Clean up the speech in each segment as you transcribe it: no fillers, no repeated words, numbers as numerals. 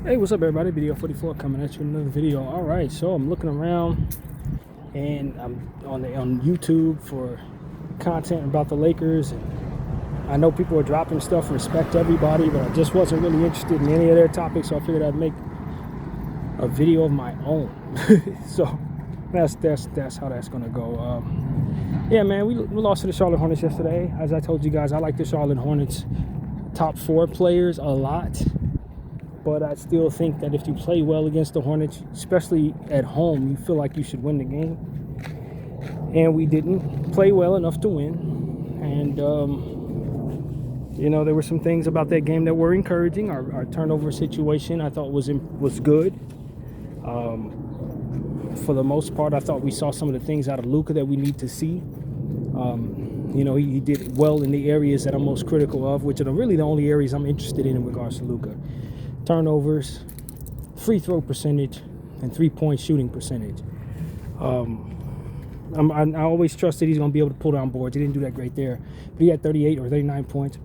Hey, what's up, everybody? Video 44 coming at you with another video. All right, so I'm looking around and I'm on YouTube for content about the Lakers. And I know people are dropping stuff, respect everybody, but I just wasn't really interested in any of their topics, so I figured I'd make a video of my own. So that's how that's gonna go. Yeah, man, we lost to the Charlotte Hornets yesterday. As I told you guys, I like the Charlotte Hornets top 4 players a lot. But I still think that if you play well against the Hornets, especially at home, you feel like you should win the game. And we didn't play well enough to win. And, there were some things about that game that were encouraging. Our turnover situation, I thought, was good. For the most part, I thought we saw some of the things out of Luka that we need to see. He did well in the areas that I'm most critical of, which are really the only areas I'm interested in regards to Luka. Turnovers, free throw percentage, and 3-point shooting percentage. I always trusted he's going to be able to pull down boards. He didn't do that great there, but he had 38 or 39 points.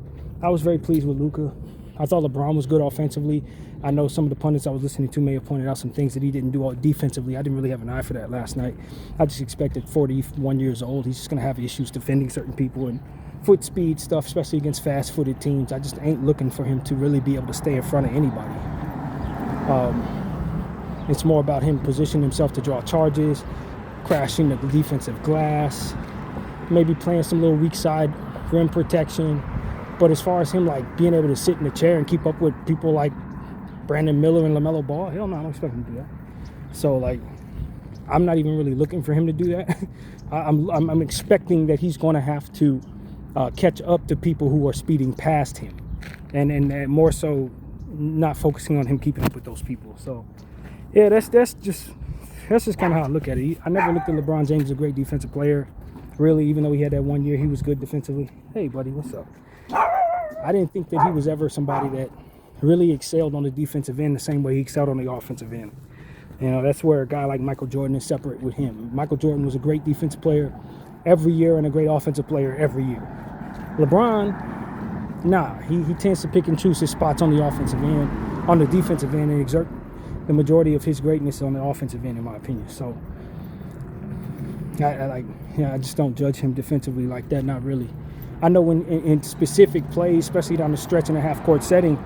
I was very pleased with Luka. I thought LeBron was good offensively. I know some of the pundits I was listening to may have pointed out some things that he didn't do defensively. I didn't really have an eye for that last night. I just expected 41 years old. He's just going to have issues defending certain people and foot speed stuff, especially against fast-footed teams. I just ain't looking for him to really be able to stay in front of anybody. It's more about him positioning himself to draw charges, crashing the defensive glass, maybe playing some little weak side rim protection. But as far as him being able to sit in the chair and keep up with people like Brandon Miller and LaMelo Ball, hell no, I don't expect him to do that. So I'm not even really looking for him to do that. I'm expecting that he's going to have to catch up to people who are speeding past him, and more so not focusing on him keeping up with those people. So yeah, that's just kind of how I look at it. I never looked at LeBron James as a great defensive player, really, even though he had that 1 year he was good defensively. Hey buddy, what's up? I didn't think that he was ever somebody that really excelled on the defensive end the same way he excelled on the offensive end. That's where a guy like Michael Jordan is separate with him. Michael Jordan was a great defensive player every year and a great offensive player every year. LeBron, he tends to pick and choose his spots on the offensive end, on the defensive end, and exert the majority of his greatness on the offensive end, in my opinion. So I just don't judge him defensively like that, not really. I know in specific plays, especially down the stretch in a half-court setting,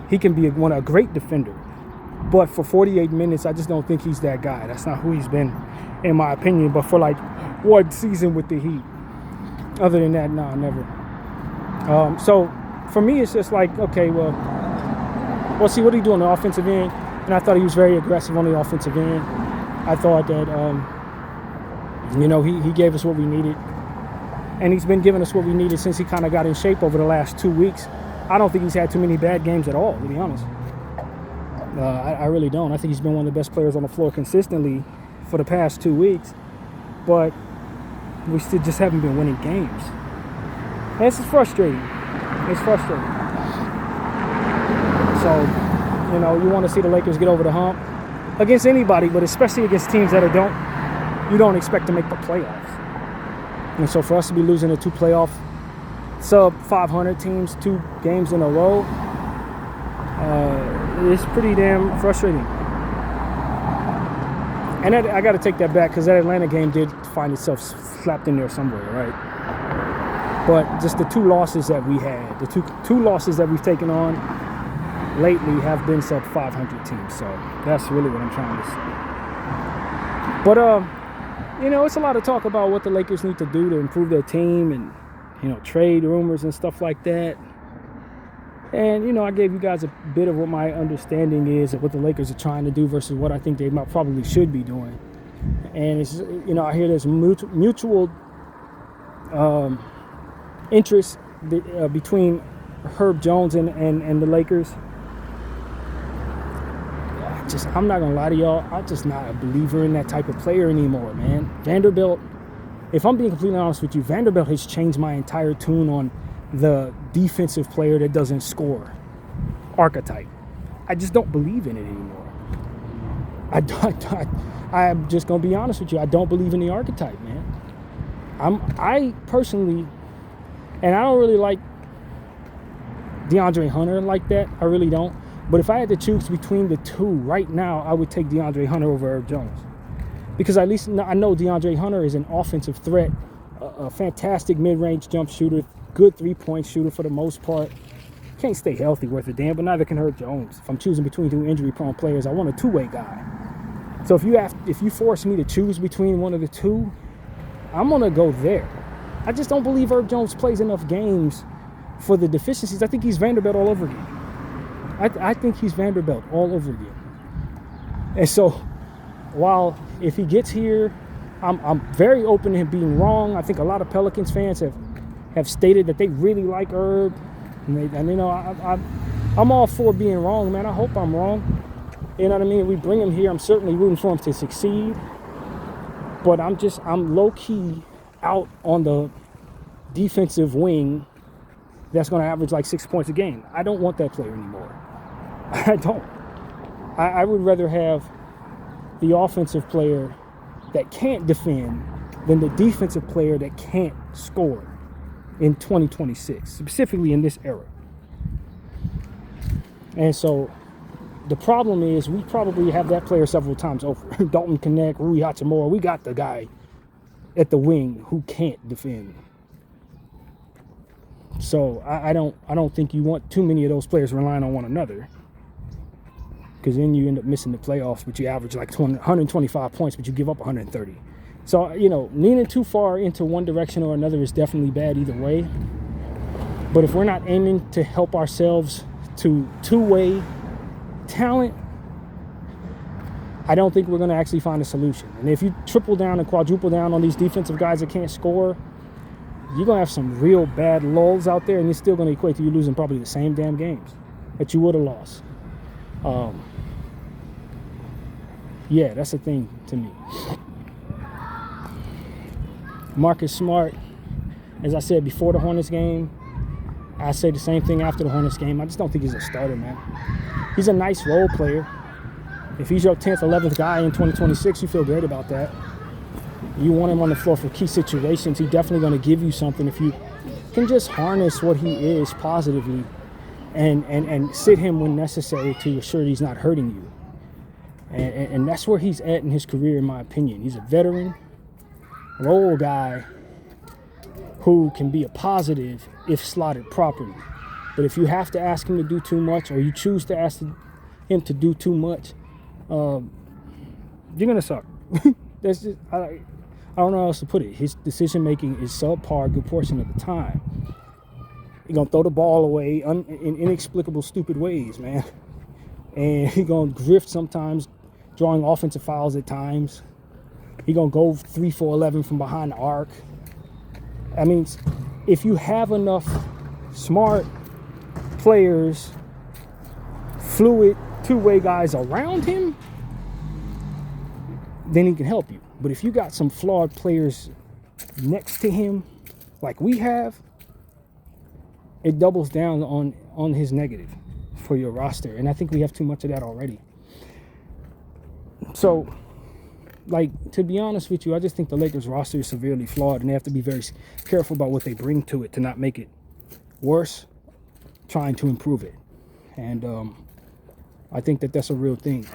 he can be a great defender. But for 48 minutes, I just don't think he's that guy. That's not who he's been, in my opinion. But for 1 season with the Heat, other than that, never. So for me, it's just okay, well, see, what did he do on the offensive end? And I thought he was very aggressive on the offensive end. I thought that, he gave us what we needed. And he's been giving us what we needed since he kind of got in shape over the last 2 weeks. I don't think he's had too many bad games at all, to be honest. I really don't. I think he's been one of the best players on the floor consistently for the past 2 weeks. But we still just haven't been winning games. And this is frustrating. It's frustrating. So, you want to see the Lakers get over the hump against anybody, but especially against teams that you don't expect to make the playoffs. And so for us to be losing to 2 playoff sub-500 teams 2 games in a row, it's pretty damn frustrating. And I got to take that back because that Atlanta game did find itself slapped in there somewhere, right? But just the 2 losses that we had, the two losses that we've taken on lately have been sub-500 teams. So that's really what I'm trying to say. But it's a lot of talk about what the Lakers need to do to improve their team and, trade rumors and stuff like that. And, I gave you guys a bit of what my understanding is of what the Lakers are trying to do versus what I think they probably should be doing. And, it's, I hear there's mutual interest between Herb Jones and the Lakers. I'm not going to lie to y'all. I'm just not a believer in that type of player anymore, man. Vanderbilt, if I'm being completely honest with you, Vanderbilt has changed my entire tune on the defensive player that doesn't score archetype. I just don't believe in it anymore. I'm just going to be honest with you. I don't believe in the archetype, man. I personally, and I don't really like DeAndre Hunter like that. I really don't. But if I had to choose between the two right now, I would take DeAndre Hunter over Herb Jones. Because at least I know DeAndre Hunter is an offensive threat, a fantastic mid-range jump shooter, good three-point shooter for the most part. Can't stay healthy worth a damn, but neither can Herb Jones. If I'm choosing between two injury-prone players, I want a two-way guy. So if you force me to choose between one of the two, I'm gonna go there. I just don't believe Herb Jones plays enough games for the deficiencies. I think he's Vanderbilt all over again. I think he's Vanderbilt all over again. And so, while if he gets here, I'm very open to him being wrong. I think a lot of Pelicans fans have stated that they really like Herb, and you know, I'm all for being wrong, man. I hope I'm wrong. You know what I mean? We bring him here. I'm certainly rooting for him to succeed, but I'm low key out on the defensive wing that's going to average like 6 points a game. I don't want that player anymore. I don't. I would rather have the offensive player that can't defend than the defensive player that can't score in 2026, specifically in this era. And so the problem is we probably have that player several times over. Dalton Knecht, Rui Hachimura, we got the guy at the wing who can't defend. So I don't think you want too many of those players relying on one another, because then you end up missing the playoffs, but you average like 125 points, but you give up 130. So, you know, leaning too far into one direction or another is definitely bad either way. But if we're not aiming to help ourselves to two-way talent, I don't think we're going to actually find a solution. And if you triple down and quadruple down on these defensive guys that can't score, you're going to have some real bad lulls out there, and it's still going to equate to you losing probably the same damn games that you would have lost. Yeah, that's the thing to me. Marcus Smart, as I said before the Hornets game, I say the same thing after the Hornets game. I just don't think he's a starter, man. He's a nice role player. If he's your 10th, 11th guy in 2026, you feel great about that. You want him on the floor for key situations. He's definitely going to give you something if you can just harness what he is positively and sit him when necessary to assure he's not hurting you. And that's where he's at in his career, in my opinion. He's a veteran role guy who can be a positive if slotted properly. But if you have to ask him to do too much, or you choose to ask him to do too much, you're going to suck. That's just, I don't know how else to put it. His decision making is subpar a good portion of the time. He's going to throw the ball away in inexplicable, stupid ways, man. And he's going to grift sometimes, drawing offensive fouls at times. He's going to go 3-4-11 from behind the arc. I mean, if you have enough smart players, fluid, two-way guys around him, then he can help you. But if you got some flawed players next to him, like we have, it doubles down on his negative for your roster. And I think we have too much of that already. So, like, to be honest with you, I just think the Lakers roster is severely flawed, and they have to be very careful about what they bring to it to not make it worse, trying to improve it. And I think that that's a real thing.